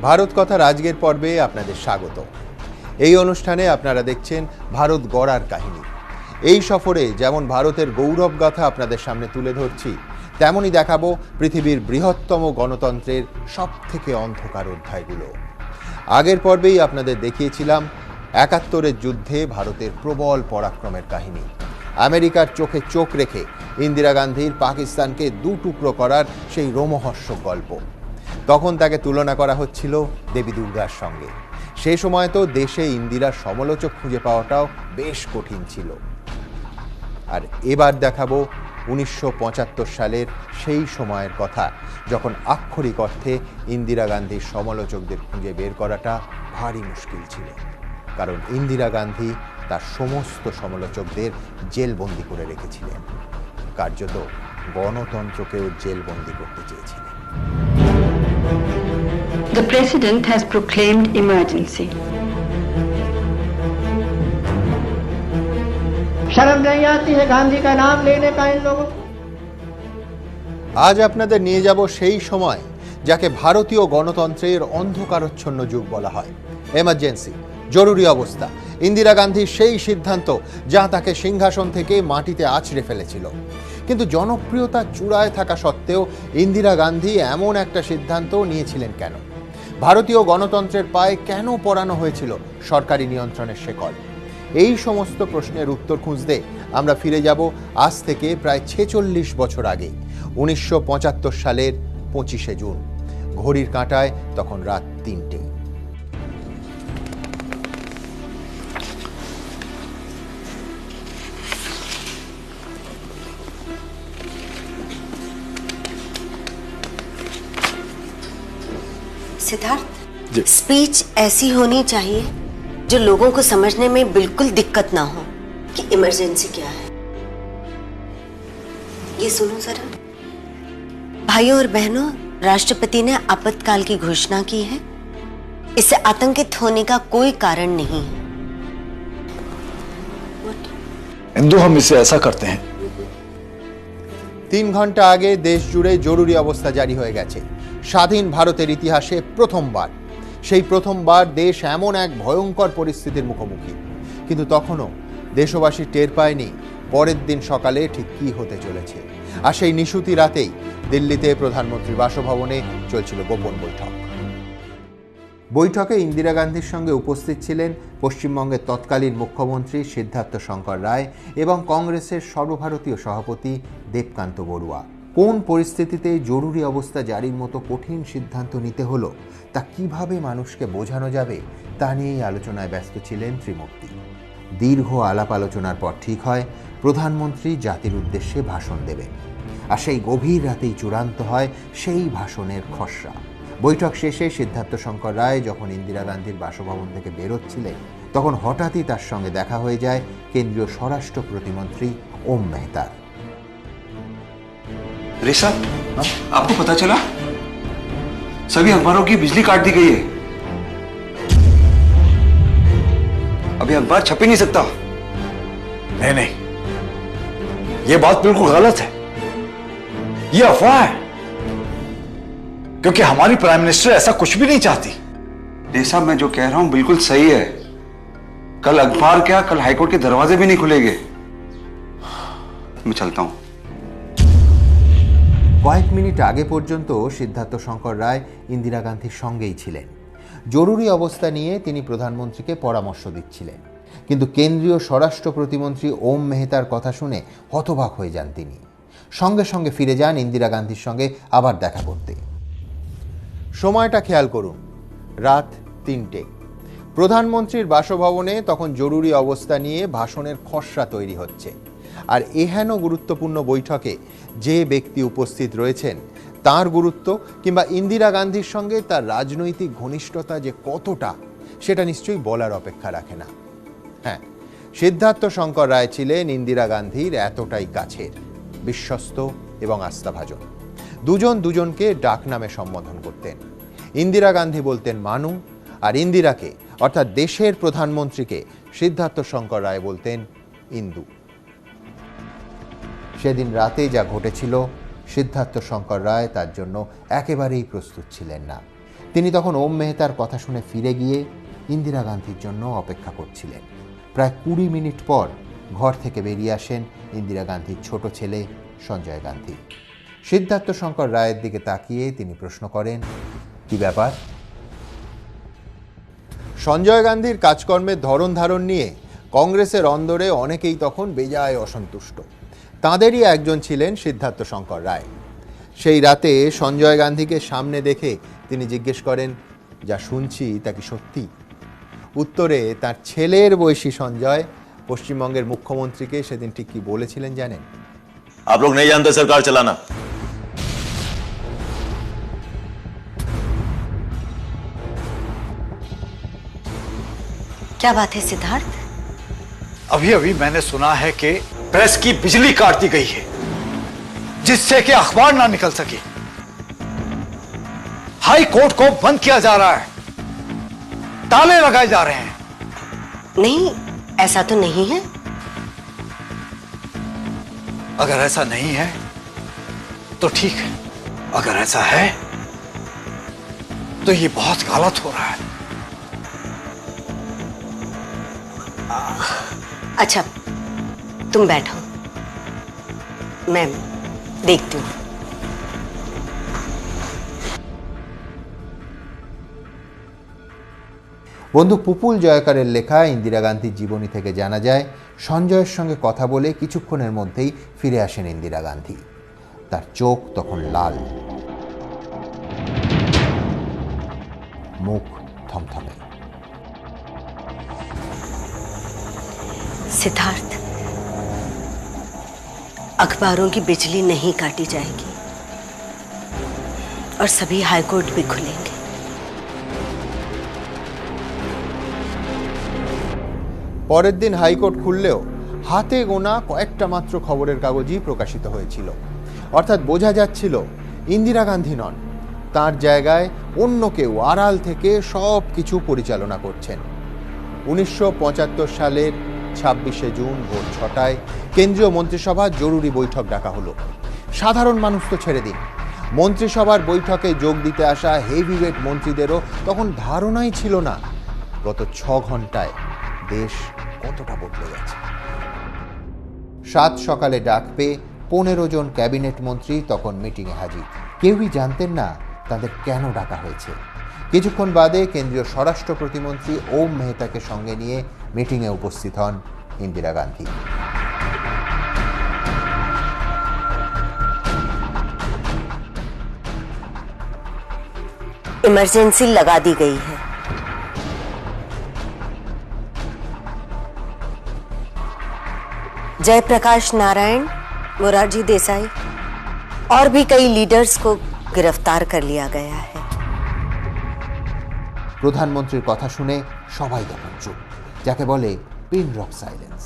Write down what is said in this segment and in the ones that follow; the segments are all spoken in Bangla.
ভারত কথার আজকের পর্বে আপনাদের স্বাগত। এই অনুষ্ঠানে আপনারা দেখছেন ভারত গড়ার কাহিনী। এই সফরে যেমন ভারতের গৌরব গাথা আপনাদের সামনে তুলে ধরছি, তেমনই দেখাবো পৃথিবীর বৃহত্তম গণতন্ত্রের সবথেকে অন্ধকার অধ্যায়গুলো। আগের পর্বেই আপনাদের দেখিয়েছিলাম ৭১-এর যুদ্ধে ভারতের প্রবল পরাক্রমের কাহিনী। আমেরিকার চোখে চোখ রেখে ইন্দিরা গান্ধীর পাকিস্তানকে দু টুকরো করার সেই রোমহর্ষক গল্প। তখন তাকে তুলনা করা হচ্ছিল দেবী দুর্গার সঙ্গে। সে সময় তো দেশে ইন্দিরার সমালোচক খুঁজে পাওয়াটাও বেশ কঠিন ছিল। আর এবার দেখাবো ১৯৭৫ সালের সেই সময়ের কথা, যখন আক্ষরিক অর্থে ইন্দিরা গান্ধীর সমালোচকদের খুঁজে বের করাটা ভারী মুশকিল ছিল। কারণ ইন্দিরা গান্ধী তার সমস্ত সমালোচকদের জেলবন্দি করে রেখেছিলেন। কার্যত গণতন্ত্রকেও জেলবন্দি করতে চেয়েছিলেন। The President has proclaimed emergency. शर्म नहीं आती है गांधी का नाम लेने का इन लोगों को? আজ আপনাদের নিয়ে যাব সেই সময় যাকে ভারতীয় গণতন্ত্রের অন্ধকারচ্ছন্ন যুগ বলা হয়। এমার্জেন্সি, জরুরি অবস্থা, ইন্দিরা গান্ধীর সেই সিদ্ধান্ত যা তাকে সিংহাসন থেকে মাটিতে আছড়ে ফেলেছিল। কিন্তু জনপ্রিয়তা চূড়ায় থাকা সত্ত্বেও ইন্দিরা গান্ধী এমন একটা সিদ্ধান্ত নিয়েছিলেন কেন? ভারতীয় গণতন্ত্রের পায়ে কেন পরানো হয়েছিল সরকারি নিয়ন্ত্রণের শেকল? এই সমস্ত প্রশ্নের উত্তর খুঁজতে আমরা ফিরে যাব আজ থেকে প্রায় ৪৬ বছর আগে, ১৯৭৫ সালের ২৫শে জুন। ঘড়ির কাঁটায় তখন রাত ৩টে। सिद्धार्थ, स्पीच ऐसी होनी चाहिए जो लोगों को समझने में बिल्कुल दिक्कत ना हो कि इमरजेंसी क्या है। ये सुनो जरा। भाइयों और बहनों, राष्ट्रपति ने आपातकाल की घोषणा की है। इससे आतंकित होने का कोई कारण नहीं है। हिंदू हम इसे ऐसा करते हैं। ৩ ঘন্টা আগে দেশ জুড়ে জরুরি অবস্থা জারি হয়ে গেছে। স্বাধীন ভারতের ইতিহাসে প্রথমবার, সেই প্রথমবার দেশ এমন এক ভয়ঙ্কর পরিস্থিতির মুখোমুখি। কিন্তু তখনও দেশবাসী টের পায়নি পরের দিন সকালে ঠিক কী হতে চলেছে। আর সেই নিশুতি রাতেই দিল্লিতে প্রধানমন্ত্রীর বাসভবনে চলছিল গোপন বৈঠক। বৈঠকে ইন্দিরা গান্ধীর সঙ্গে উপস্থিত ছিলেন পশ্চিমবঙ্গের তৎকালীন মুখ্যমন্ত্রী সিদ্ধার্থ শঙ্কর রায় এবং কংগ্রেসের সর্বভারতীয় সভাপতি দেবকান্ত বড়ুয়া। কোন পরিস্থিতিতে জরুরি অবস্থা জারির মতো কঠিন সিদ্ধান্ত নিতে হলো, তা কিভাবে মানুষকে বোঝানো যাবে, তা নিয়েই আলোচনায় ব্যস্ত ছিলেন ত্রিমূর্তি। দীর্ঘ আলাপ আলোচনার পর ঠিক হয় প্রধানমন্ত্রী জাতির উদ্দেশ্যে ভাষণ দেবেন। আর সেই গভীর রাতেই চূড়ান্ত হয় সেই ভাষণের খসড়া। বৈঠক শেষে সিদ্ধার্থ শঙ্কর রায় যখন ইন্দিরা গান্ধীর বাসভবন থেকে বেরোচ্ছিলেন, তখন হঠাৎই তার সঙ্গে দেখা হয়ে যায় কেন্দ্রীয় স্বরাষ্ট্র প্রতিমন্ত্রী ওম মেহতার। रेशा, आपको पता चला? सभी अखबारों की बिजली काट दी गई है। अभी अखबार छप ही नहीं सकता। नहीं नहीं, ये बात बिल्कुल गलत है। ये अफवाह है, क्योंकि हमारी प्राइम मिनिस्टर ऐसा कुछ भी नहीं चाहती। रेशा, मैं जो कह रहा हूं बिल्कुल सही है। कल अखबार क्या, कल हाईकोर्ट के दरवाजे भी नहीं खुलेंगे। मैं चलता हूं। কয়েক মিনিট আগে পর্যন্ত সিদ্ধার্থ শঙ্কর রায় ইন্দিরা গান্ধীর সঙ্গেই ছিলেন। জরুরি অবস্থা নিয়ে তিনি প্রধানমন্ত্রীকে পরামর্শ দিচ্ছিলেন। কিন্তু কেন্দ্রীয় স্বরাষ্ট্র প্রতিমন্ত্রী ওম মেহতার কথা শুনে হতবাক হয়ে যান তিনি। সঙ্গে সঙ্গে ফিরে যান ইন্দিরা গান্ধীর সঙ্গে আবার দেখা করতে। সময়টা খেয়াল করুন, রাত ৩টে। প্রধানমন্ত্রীর বাসভবনে তখন জরুরি অবস্থা নিয়ে ভাষণের খসড়া তৈরি হচ্ছে। আর এহেন গুরুত্বপূর্ণ বৈঠকে যে ব্যক্তি উপস্থিত রয়েছেন তার গুরুত্ব কিংবা ইন্দিরা গান্ধীর সঙ্গে তার রাজনৈতিক ঘনিষ্ঠতা যে কতটা, সেটা নিশ্চয়ই বলার অপেক্ষা রাখে না। হ্যাঁ, সিদ্ধার্থ শঙ্কর রায় ছিলেন ইন্দিরা গান্ধীর এতটাই কাছের, বিশ্বস্ত এবং আস্থাভাজন। দুজন দুজনকে ডাকনামে সম্বোধন করতেন। ইন্দিরা গান্ধী বলতেন মানু, আর ইন্দিরাকে অর্থাৎ দেশের প্রধানমন্ত্রীকে সিদ্ধার্থ শঙ্কর রায় বলতেন ইন্দু। সেদিন রাতে যা ঘটেছিল সিদ্ধার্থ শঙ্কর রায় তার জন্য একেবারেই প্রস্তুত ছিলেন না। তিনি তখন ওম মেহতার কথা শুনে ফিরে গিয়ে ইন্দিরা গান্ধীর জন্য অপেক্ষা করছিলেন। প্রায় 20 মিনিট পর ঘর থেকে বেরিয়ে আসেন ইন্দিরা গান্ধীর ছোট ছেলে সঞ্জয় গান্ধী। সিদ্ধার্থ শঙ্কর রায়ের দিকে তাকিয়ে তিনি প্রশ্ন করেন, কি ব্যাপার? সঞ্জয় গান্ধীর কাজকর্মের ধরন ধারণ নিয়ে কংগ্রেসের অন্দরে অনেকেই তখন বেজায় অসন্তুষ্ট। তাঁদেরই একজন ছিলেন সিদ্ধার্থ শঙ্কর রায়। সেই রাতে সঞ্জয় গান্ধীকে সামনে দেখে তিনি জিজ্ঞেস করেন, যা শুনছি তা কি সত্যি? উত্তরে তার ছেলের বয়সী সঞ্জয় পশ্চিমবঙ্গের মুখ্যমন্ত্রীকে সেদিন ঠিক কি বলেছিলেন জানেন? आप लोग नहीं जानते सरकार चलाना। क्या बात है सिद्धार्थ? अभी अभी मैंने सुना है कि प्रेस की बिजली काट दी गई है, जिससे कि अखबार ना निकल सके। हाई कोर्ट को बंद किया जा रहा है, ताले लगाए जा रहे हैं। नहीं, ऐसा तो नहीं है। अगर ऐसा नहीं है तो ठीक है, अगर ऐसा है तो ये बहुत गलत हो रहा है। अच्छा, तुम बैठो, मैं देखती हूँ। বন্ধু পুপুল জয়কারের লেখা ইন্দিরা গান্ধীর জীবনী থেকে জানা যায়, সঞ্জয়ের সঙ্গে কথা বলে কিছুক্ষণের মধ্যেই ফিরে আসেন ইন্দিরা গান্ধী। তার চোখ তখন লাল, মুখ থমথমে। सिद्धार्थ, अखबारों की बिजली नहीं काटी जाएगी और सभी हाईकोर्ट भी खुलेंगे। পরের দিন হাইকোর্ট খুললেও হাতে গোনা কয়েকটা মাত্র খবরের কাগজই প্রকাশিত হয়েছিল। অর্থাৎ বোঝা যাচ্ছিল ইন্দিরা গান্ধী নন, তার জায়গায় অন্য কেউ আড়াল থেকে সব কিছু পরিচালনা করছেন। 1975 সালের 26শে জুন ভোর 6টায় কেন্দ্রীয় মন্ত্রিসভার জরুরি বৈঠক ডাকা হলো। সাধারণ মানুষ তো ছেড়ে দিন, মন্ত্রিসভার বৈঠকে যোগ দিতে আসা হেভিওয়েট মন্ত্রীদেরও তখন ধারণাই ছিল না গত 6 ঘন্টায় দেশ কতটা বদলে গেছে। 7 সকালে ডাক পেয়ে 15 জন ক্যাবিনেট মন্ত্রী তখন মিটিংয়ে হাজির। কেউই জানতেন না তাদের কেন ডাকা হয়েছে। কিছুক্ষণ বাদে কেন্দ্রীয় স্বরাষ্ট্র প্রতিমন্ত্রী ওম মেহতাকে সঙ্গে নিয়ে মিটিংয়ে উপস্থিত হন ইন্দিরা গান্ধী। इमरजेंसी लगा दी गई है। जयप्रकाश नारायण, मोरारजी देसाई और भी कई लीडर्स को गिरफ्तार कर लिया गया है। প্রধানমন্ত্রীর কথা শুনে সবাই তখন চুপ, যাকে বলে পিন ড্রপ সাইলেন্স।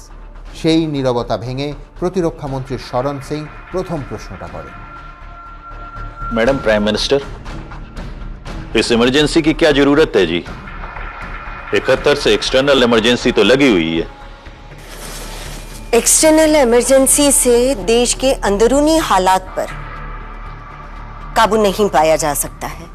সেই নীরবতা ভেঙে প্রতিরক্ষা মন্ত্রী শরণ সিং প্রথম প্রশ্নটা করেন, मैडम प्राइम मिनिस्टर, इस इमरजेंसी की क्या जरूरत है जी? 71 से एक्सटर्नल इमरजेंसी तो लगी हुई है। एक्सटर्नल इमरजेंसी से देश के अंदरूनी हालात पर काबू नहीं पाया जा सकता है।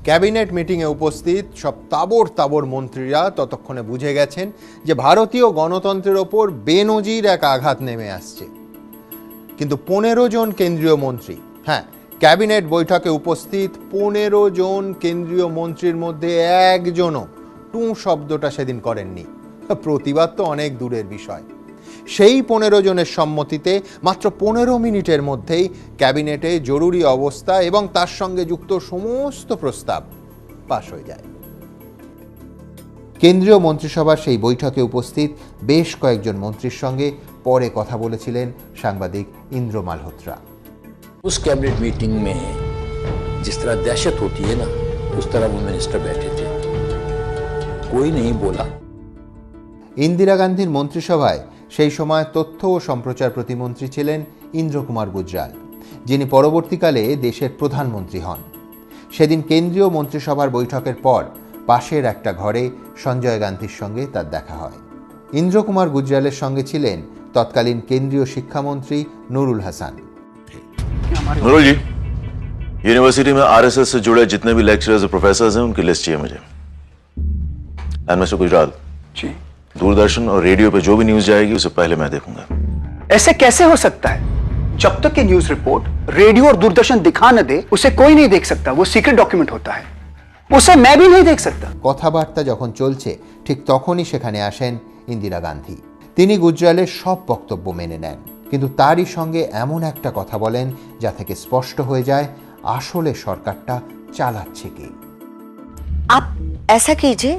ক্যাবিনেট মিটিংয়ে উপস্থিত সব তাবড় মন্ত্রীরা ততক্ষণে বুঝে গেছেন যে ভারতীয় গণতন্ত্রের ওপর বেনজির এক আঘাত নেমে আসছে। কিন্তু 15 জন কেন্দ্রীয় মন্ত্রী, হ্যাঁ, ক্যাবিনেট বৈঠকে উপস্থিত 15 জন কেন্দ্রীয় মন্ত্রীর মধ্যে একজনও টু শব্দটা সেদিন করেননি। প্রতিবাদ তো অনেক দূরের বিষয়। সেই 15 জনের সম্মতিতে মাত্র 15 মিনিটের মধ্যেই ক্যাবিনেটে জরুরি অবস্থা এবং তার সঙ্গে যুক্ত সমস্ত প্রস্তাব পাশ হয়ে যায়। কেন্দ্রীয় মন্ত্রিসভার সেই বৈঠকে উপস্থিত বেশ কয়েকজন মন্ত্রীর সঙ্গে পরে কথা বলেছিলেন সাংবাদিক ইন্দ্র মালহোত্রা। उस कैबिनेट मीटिंग में जिस तरह दहशत होती है ना, उस तरह वो मिनिस्टर बैठे थे, कोई नहीं बोला। ইন্দিরা গান্ধীর মন্ত্রিসভায় সেই সময় তথ্য ও সম্প্রচার প্রতিমন্ত্রী ছিলেন ইন্দ্র কুমার গুজরাল, যিনি পরবর্তীকালে দেশের প্রধানমন্ত্রী হন। সেদিন কেন্দ্রীয় মন্ত্রিসভার বৈঠকের পর পাশের একটা ঘরে সঞ্জয় গান্ধীর সঙ্গে তার দেখা হয়। ইন্দ্র কুমার গুজরালের সঙ্গে ছিলেন তৎকালীন কেন্দ্রীয় শিক্ষামন্ত্রী নুরুল হাসান। नूरुल जी, यूनिवर्सिटी में आरएसएस से जुड़े जितने भी लेक्चरर्स और प्रोफेसर्स हैं उनकी लिस्ट चाहिए मुझे। एंड मिस्टर गुजराल जी, दूरदर्शन और रेडियो पे जो भी न्यूज जाएगी उसे पहले मैं देखूंगा। ऐसे कैसे हो सकता है? जब तक ये न्यूज रिपोर्ट रेडियो और दूरदर्शन दिखा न दे उसे कोई नहीं देख सकता। वो सीक्रेट डॉक्यूमेंट होता है, उसे मैं भी नहीं देख सकता। কথাবার্তা যখন চলছে ঠিক তখনই সেখানে আসেন ইন্দিরা গান্ধী। তিনি গুজরালের সব বক্তব্য মেনে নেন, কিন্তু তারই সঙ্গে এমন একটা কথা বলেন যা থেকে স্পষ্ট হয়ে যায় আসলে সরকারটা চালাচ্ছে কে। आप ऐसा कीजिए,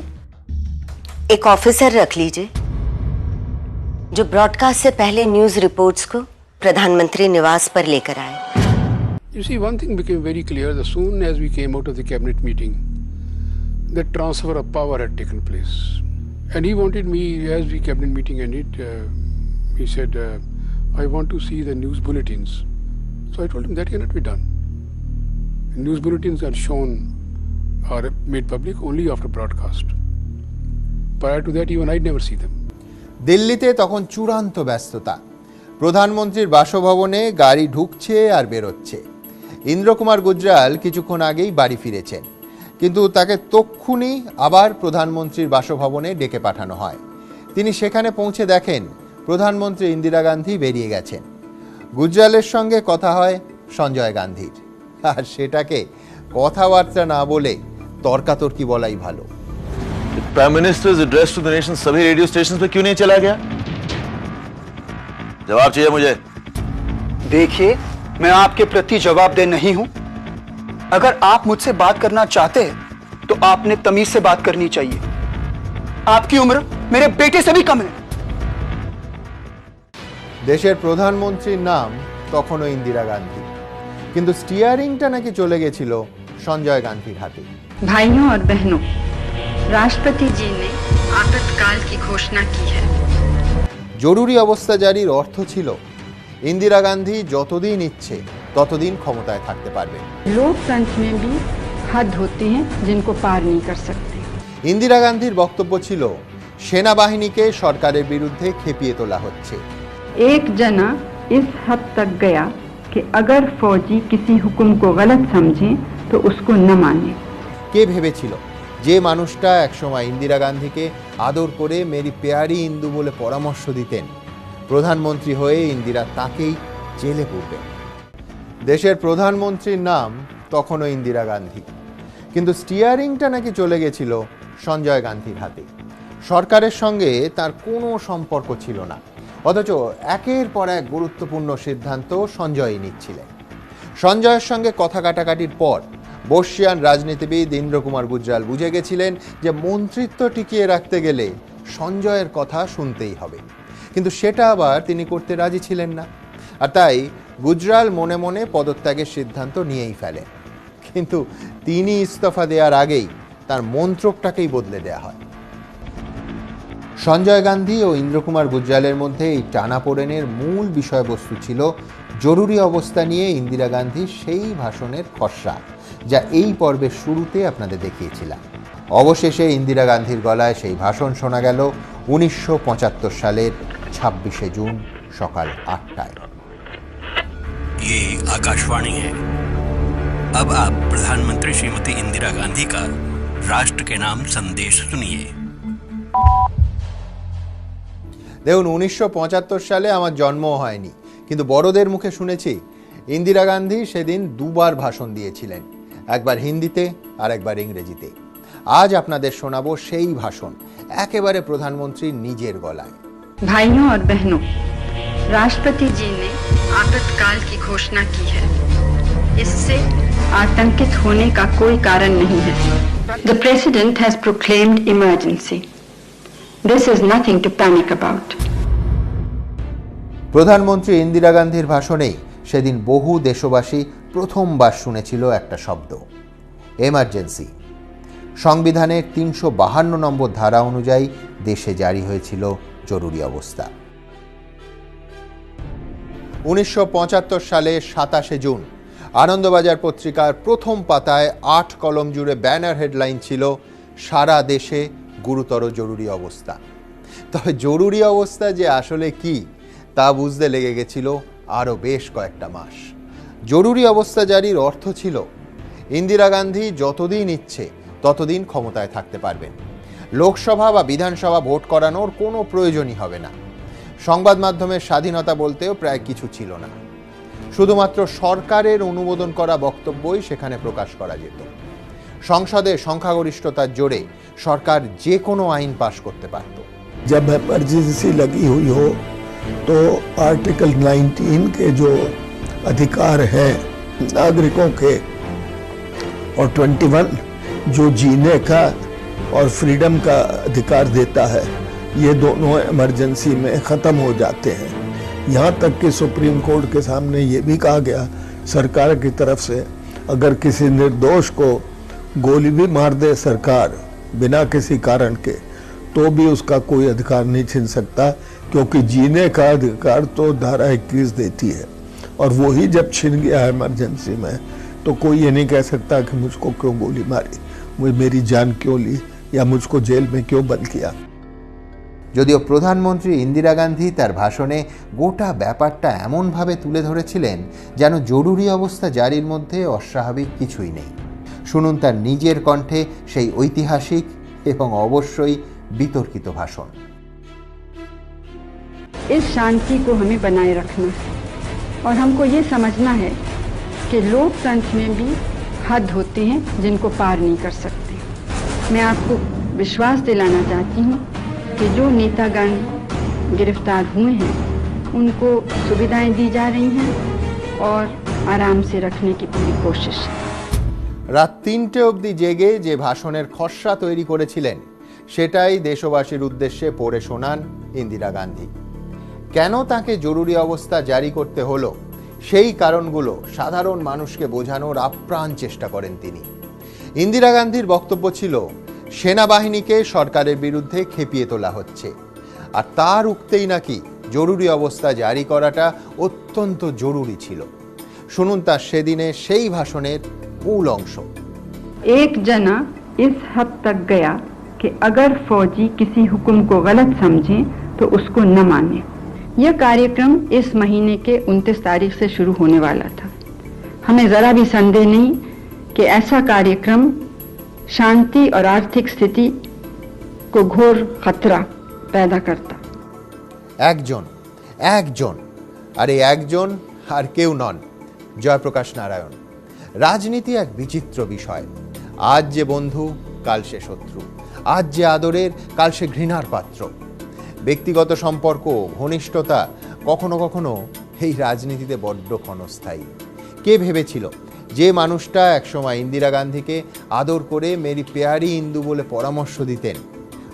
एक ऑफिसर रख लीजिए जो ब्रॉडकास्ट से पहले न्यूज रिपोर्ट्स को प्रधानमंत्री निवास पर लेकर आए। You see, one thing became very clear as soon as we came out of the cabinet meeting, the transfer of power had taken place. And he wanted me, as the cabinet meeting ended, he said, I want to see the news bulletins. So I told him that cannot be done. The news bulletins are shown, are made public only after broadcast. Prior to that, even I'd never see them. দিল্লিতে তখন চূড়ান্ত ব্যস্ততা। প্রধানমন্ত্রীর বাসভবনে গাড়ি ঢুকছে আর বেরোচ্ছে। ইন্দ্রকুমার গুজরাল কিছুক্ষণ আগেই বাড়ি ফিরেছেন, কিন্তু তাকে তক্ষুনি আবার প্রধানমন্ত্রীর বাসভবনে ডেকে পাঠানো হয়। তিনি সেখানে পৌঁছে দেখেন প্রধানমন্ত্রী ইন্দিরা গান্ধী বেরিয়ে গেছেন। গুজরালের সঙ্গে কথা হয় সঞ্জয় গান্ধীর, আর সেটাকে কথাবার্তা না বলে তর্কাতর্কি বলাই ভালো। Prime ministers address to the nation सभी रेडियो स्टेशन पे क्यों नहीं चला गया? जवाब चाहिए मुझे। देखिए, मैं आपके प्रति जवाबदेह नहीं हूं। अगर आप मुझसे बात करना चाहते हैं तो आपने तमीज से बात करनी चाहिए। आपकी उम्र मेरे बेटे से भी कम है। দেশের প্রধানমন্ত্রীর নাম তখনও ইন্দিরা গান্ধী, কিন্তু স্টিয়ারিংটা নাকি চলে গেছিল সঞ্জয় গান্ধীর হাতে। भाइयों और बहनों, राष्ट्रपति जी ने आपातकाल की घोषणा की है। জরুরি অবস্থা জারির অর্থ ছিল ইন্দিরা গান্ধী যতদিন ইচ্ছে ততদিন ক্ষমতায় থাকতে পারবেন। लोकतंत्र में भी हद होते हैं जिनको पार नहीं कर सकते। ইন্দিরা গান্ধীর বক্তব্য ছিল সেনাবাহিনীকে সরকারের বিরুদ্ধে খেপিয়ে তোলা হচ্ছে। एक जना इस हद तक गया कि अगर फौजी किसी हुक्म को गलत समझें तो उसको न माने। কে ভেবেছিল যে মানুষটা একসময় ইন্দিরা গান্ধীকে আদর করে মেরি পেয়ারি ইন্দু বলে পরামর্শ দিতেন, প্রধানমন্ত্রী হয়ে ইন্দিরা তাকেই জেলে পুরবেন। দেশের প্রধানমন্ত্রীর নাম তখনও ইন্দিরা গান্ধী, কিন্তু স্টিয়ারিংটা নাকি চলে গেছিল সঞ্জয় গান্ধীর হাতে। সরকারের সঙ্গে তার কোনো সম্পর্ক ছিল না, অথচ একের পর এক গুরুত্বপূর্ণ সিদ্ধান্ত সঞ্জয়ই নিচ্ছিলেন। সঞ্জয়ের সঙ্গে কথা কাটাকাটির পর বর্ষিয়ান রাজনীতিবিদ ইন্দ্রকুমার গুজরাল বুঝে গেছিলেন যে মন্ত্রিত্ব টিকিয়ে রাখতে গেলে সঞ্জয়ের কথা শুনতেই হবে, কিন্তু সেটা আবার তিনি করতে রাজি ছিলেন না। আর তাই গুজরাল মনে মনে পদত্যাগের সিদ্ধান্ত নিয়েই ফেলেন, কিন্তু তিনি ইস্তফা দেওয়ার আগেই তার মন্ত্রকটাকেই বদলে দেওয়া হয়। সঞ্জয় গান্ধী ও ইন্দ্রকুমার গুজরালের মধ্যে এই টানাপোড়েনের মূল বিষয়বস্তু ছিল জরুরি অবস্থা নিয়ে ইন্দিরা গান্ধীর সেই ভাষণের খসড়া, যা এই পর্বের শুরুতে আপনাদের দেখিয়েছিলাম। অবশেষে ইন্দিরা গান্ধীর গলায় সেই ভাষণ শোনা গেল 1975 সালের 26শে জুন সকাল 8টায়। ये आकाशवाणी है। अब आप प्रधानमंत्री श्रीमती इंदिरा गांधी का राष्ट्र के नाम संदेश सुनिए। দেখুন, 1975 সালে আমার জন্মও হয়নি, কিন্তু বড়দের মুখে শুনেছি ইন্দিরা গান্ধী সেদিন দুবার ভাষণ দিয়েছিলেন, একবার হিন্দিতে আর একবার ইংরেজিতে। আজ আপনাদের শোনাবো সেই ভাষণ একেবারে প্রধানমন্ত্রীর নিজের গলায়। भाइयों और बहनों, राष्ट्रपति जी ने आपातकाल की घोषणा की है। इससे आतंकित होने का कोई कारण नहीं है। The President has proclaimed emergency. This is nothing to panic about. প্রধানমন্ত্রী ইন্দিরা গান্ধীর ভাষণেই সেদিন বহু দেশবাসী প্রথমবার শুনেছিল একটা শব্দ, এমার্জেন্সি। সংবিধানের 352 নম্বর ধারা অনুযায়ী দেশে জারি হয়েছিল জরুরি অবস্থা। 1975 সালে 27শে জুন আনন্দবাজার পত্রিকার প্রথম পাতায় 8 কলম জুড়ে ব্যানার হেডলাইন ছিল সারা দেশে গুরুতর জরুরি অবস্থা। তবে জরুরি অবস্থা যে আসলে কি তা বুঝতে লেগে গেছিল আরও বেশ কয়েকটা মাস। জরুরি অবস্থা জারির অর্থ ছিল ইন্দিরা গান্ধী যতদিন ইচ্ছে ততদিন ক্ষমতায় থাকতে পারবেন। লোকসভা বা বিধানসভা ভোট করানোর কোনো প্রয়োজনই হবে না। সংবাদ মাধ্যমের স্বাধীনতা বলতেও প্রায় কিছু ছিল না। শুধুমাত্র সরকারের অনুমোদন করা বক্তব্যই সেখানে প্রকাশ করা যেত। সংসদে সংখ্যাগরিষ্ঠতার জোরে সরকার যে কোনো আইন পাশ করতে পারত। जब इमरजेंसी लगी हुई हो तो आर्टिकल 19 के जो अधिकार हैं नागरिकों के और 21 जो जीने का और फ्रीडम का अधिकार देता है, ये दोनों इमरजेंसी में ख़त्म हो जाते हैं। यहाँ तक कि सुप्रीम कोर्ट के सामने ये भी कहा गया सरकार की तरफ से, अगर किसी निर्दोष को गोली भी मार दे सरकार बिना किसी कारण के, तो भी उसका कोई अधिकार नहीं छीन सकता, क्योंकि जीने का अधिकार तो धारा 21 देती है। और वो ही जब छिन गया है इमरजेंसी में, तो कोई ये नहीं कह सकता कि मुझको क्यों गोली मारी, मुझे मेरी जान क्यों ली, या मुझको जेल में क्यों बंद किया। যদিও প্রধানমন্ত্রী ইন্দিরা গান্ধী তার ভাষণে গোটা ব্যাপারটা এমনভাবে তুলে ধরেছিলেন যেন জরুরি অবস্থা জারির মধ্যে অস্বাভাবিক কিছুই নেই। শুনুন তার নিজের কণ্ঠে সেই ঐতিহাসিক এবং অবশ্যই বিতর্কিত ভাষণ। इस शांति को हमें बनाए रखना है और हमको ये समझना है कि लोकतंत्र में भी हद होते हैं जिनको पार नहीं कर सकते। मैं आपको विश्वास दिलाना चाहती हूँ कि जो नेतागण गिरफ्तार हुए हैं उनको सुविधाएं दी जा रही हैं और आराम से रखने की पूरी कोशिश है। রাত 3টে অবধি জেগে যে ভাষণের খসড়া তৈরি করেছিলেন সেটাই দেশবাসীর উদ্দেশ্যে পড়ে শোনান ইন্দিরা গান্ধী। কেন তাকে জরুরি অবস্থা জারি করতে হলো সেই কারণগুলো সাধারণ মানুষকে বোঝানোর আপ্রাণ চেষ্টা করেন তিনি। ইন্দিরা গান্ধীর বক্তব্য ছিল সেনাবাহিনীকে সরকারের বিরুদ্ধে খেপিয়ে তোলা হচ্ছে, আর তা রুখতেই নাকি জরুরি অবস্থা জারি করাটা অত্যন্ত জরুরি ছিল। শুনুন তার সেদিনে সেই ভাষণের মূল অংশ। एक जना इस हद तक गया कि अगर फौजी किसी हुक्म को गलत समझे तो उसको न माने। यह कार्यक्रम इस महीने के 29 तारीख से शुरू होने वाला था। हमें जरा भी संदेह नहीं कि ऐसा कार्यक्रम शांति और आर्थिक स्थिति को घोर खतरा पैदा करता। একজন আরে একজন আর কেউ নন, জয়প্রকাশ নারায়ণ। রাজনীতি এক বিচিত্র বিষয়। আজ যে বন্ধু কাল সে শত্রু, আজ যে আদরের কাল সে ঘৃণার পাত্র। ব্যক্তিগত সম্পর্ক, ঘনিষ্ঠতা কখনো কখনো এই রাজনীতিতে বড্ড ক্ষণস্থায়ী। কে ভেবেছিল যে মানুষটা একসময় ইন্দিরা গান্ধীকে আদর করে মেরি পেয়ারি ইন্দু বলে পরামর্শ দিতেন,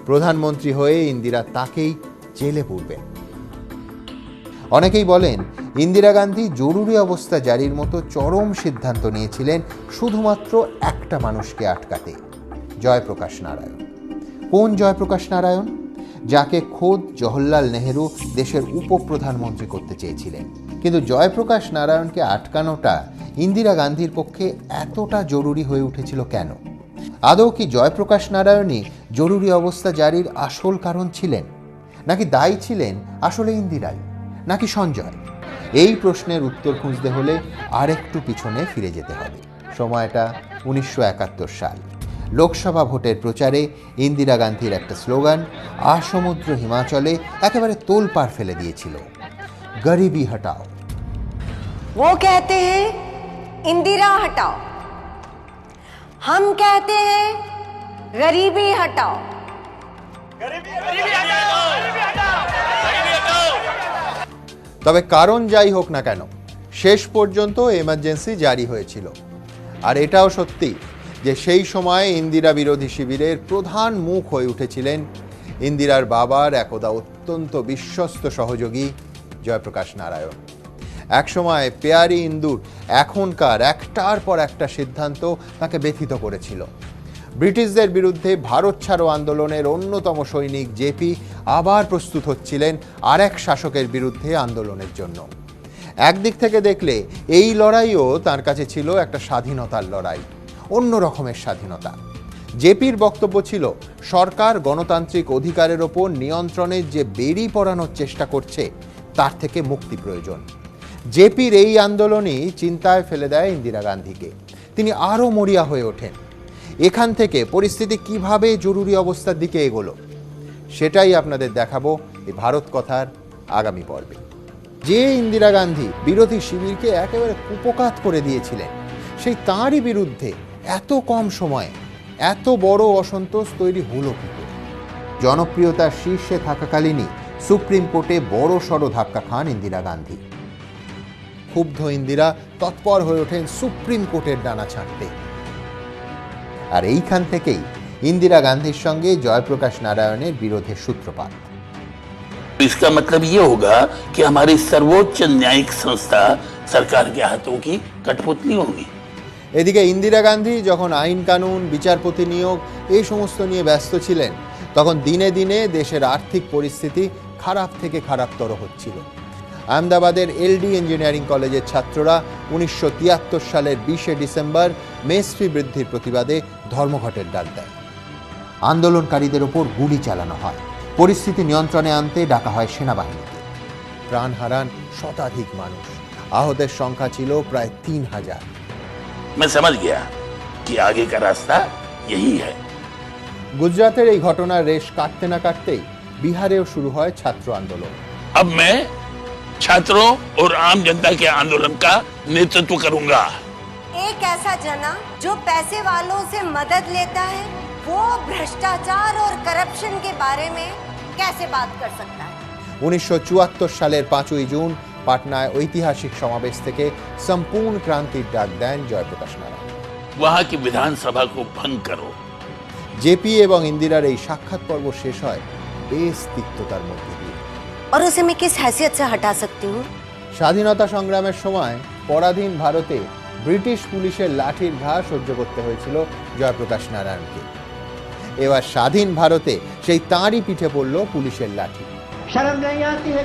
প্রধানমন্ত্রী হয়ে ইন্দিরা তাকেই জেলে পুরবেন। অনেকেই বলেন ইন্দিরা গান্ধী জরুরি অবস্থা জারির মতো চরম সিদ্ধান্ত নিয়েছিলেন শুধুমাত্র একটা মানুষকে আটকাতে, জয়প্রকাশ নারায়ণ। কোন জয়প্রকাশ নারায়ণ? যাকে খোদ জওহরলাল নেহেরু দেশের উপপ্রধানমন্ত্রী করতে চেয়েছিলেন। কিন্তু জয়প্রকাশ নারায়ণকে আটকানোটা ইন্দিরা গান্ধীর পক্ষে এতটা জরুরি হয়ে উঠেছিল কেন? আদৌ কি জয়প্রকাশ নারায়ণই জরুরি অবস্থা জারির আসল কারণ ছিলেন, নাকি দায়ী ছিলেন আসলে ইন্দিরাই, নাকি সঞ্জয়? এই প্রশ্নের উত্তর খুঁজতে হলে আরেকটু পিছনে ফিরে যেতে হবে। সময়টা 1971 সাল। লোকসভা ভোটের প্রচারে ইন্দিরা গান্ধীর একটা স্লোগান আসমুদ্র হিমাচলে একেবারে তোলপাড় ফেলে দিয়েছিল, গরিবি হটাও। वो कहते हैं इंदिरा हटाओ, हम कहते हैं गरीबी हटाओ। তবে কারণ যাই হোক না কেন, শেষ পর্যন্ত এমার্জেন্সি জারি হয়েছিল। আর এটাও সত্যি যে সেই সময় ইন্দিরা বিরোধী শিবিরের প্রধান মুখ হয়ে উঠেছিলেন ইন্দিরার বাবার একদা অত্যন্ত বিশ্বস্ত সহযোগী জয়প্রকাশ নারায়ণ। একসময় পেয়ারি ইন্দুর এখনকার একটার পর একটা সিদ্ধান্ত তাকে ব্যথিত করেছিল। ব্রিটিশদের বিরুদ্ধে ভারত ছাড়ো আন্দোলনের অন্যতম সৈনিক জেপি আবার প্রস্তুত হচ্ছিলেন আরেক শাসকের বিরুদ্ধে আন্দোলনের জন্য। একদিক থেকে দেখলে এই লড়াইও তার কাছে ছিল একটা স্বাধীনতার লড়াই, অন্য রকমের স্বাধীনতা। জেপির বক্তব্য ছিল সরকার গণতান্ত্রিক অধিকারের ওপর নিয়ন্ত্রণের যে বেড়ি পরানোর চেষ্টা করছে তার থেকে মুক্তি প্রয়োজন। জেপির এই আন্দোলনই চিন্তায় ফেলে দেয় ইন্দিরা গান্ধীকে। তিনি আরও মরিয়া হয়ে ওঠেন। এখান থেকে পরিস্থিতি কিভাবে জরুরি অবস্থার দিকে এগোলো সেটাই আপনাদের দেখাবো এই ভারত কথার আগামী পর্বে। যে ইন্দিরা গান্ধী বিরোধী শিবিরকে একেবারে কুপকাত করে দিয়েছিলেন, সেই তাঁরই বিরুদ্ধে এত কম সময়ে এত বড় অসন্তোষ তৈরি হলো কি করে? জনপ্রিয়তার শীর্ষে থাকাকালীনই সুপ্রিম কোর্টে বড় সড় ধাক্কা খান ইন্দিরা গান্ধী। ক্ষুব্ধ ইন্দিরা তৎপর হয়ে ওঠেন সুপ্রিম কোর্টের ডানা ছাঁটতে। আর এইখান থেকেই ইন্দিরা গান্ধীর সঙ্গে জয়প্রকাশ নারায়ণের বিরোধের সূত্রপাত। इसका मतलब ये होगा कि हमारी सर्वोच्च न्यायिक संस्था सरकार के हाथों की कठपुतली होगी। এদিকে ইন্দিরা গান্ধী যখন আইন কানুন, বিচারপতি নিয়োগ এই সমস্ত নিয়ে ব্যস্ত ছিলেন, তখন দিনে দিনে দেশের আর্থিক পরিস্থিতি খারাপ থেকে খারাপতর হচ্ছিল। আহমেদাবাদের এলডি ইঞ্জিনিয়ারিং কলেজের ছাত্ররা 1973 সালের 20 ডিসেম্বর মেস ফি বৃদ্ধির প্রতিবাদে ধর্মঘটের ডাক দেয়। আন্দোলনকারীদের ওপর গুলি চালানো হয়। পরিস্থিতি নিয়ন্ত্রণে আনতে ডাকা হয় সেনাবাহিনীকে। প্রাণ হারান শতাধিক মানুষ। আহতের সংখ্যা ছিল প্রায় 3000। मैं समझ गया कि आगे का रास्ता यही है। গুজরাটের এই ঘটনার রেশ কাটতে না কাটতেই বিহারেও শুরু হয় ছাত্র আন্দোলন। अब मैं छात्रों और आम जनता के आंदोलन का नेतृत्व करूंगा। एक ऐसा जना जो पैसे वालों से मदद लेता है, वो भ्रष्टाचार और करप्शन के बारे में कैसे बात कर सकता है? 1974 সালের 5ই জুন পাটনায় ঐতিহাসিক সমাবেশ থেকে সম্পূর্ণ ক্রান্তির ডাক দেন জয়প্রকাশ নারায়ণ। वहां की विधानसभा को भंग करो। জেপি এবং ইন্দিরার এই সাক্ষাৎ পর্ব শেষ হয় বেশ তিক্ততার মধ্যে দিয়ে। और उसे मैं किस हैसियत से हटा सकती हूँ? স্বাধীনতা সংগ্রামের সময় পরাধীন ভারতে ব্রিটিশ পুলিশের লাঠির ঘা সহ্য করতে হয়েছিল জয়প্রকাশ নারায়ণকে। এবার স্বাধীন ভারতে সেই তাঁরই পিঠে পড়ল পুলিশের লাঠি। शर्म नहीं आती है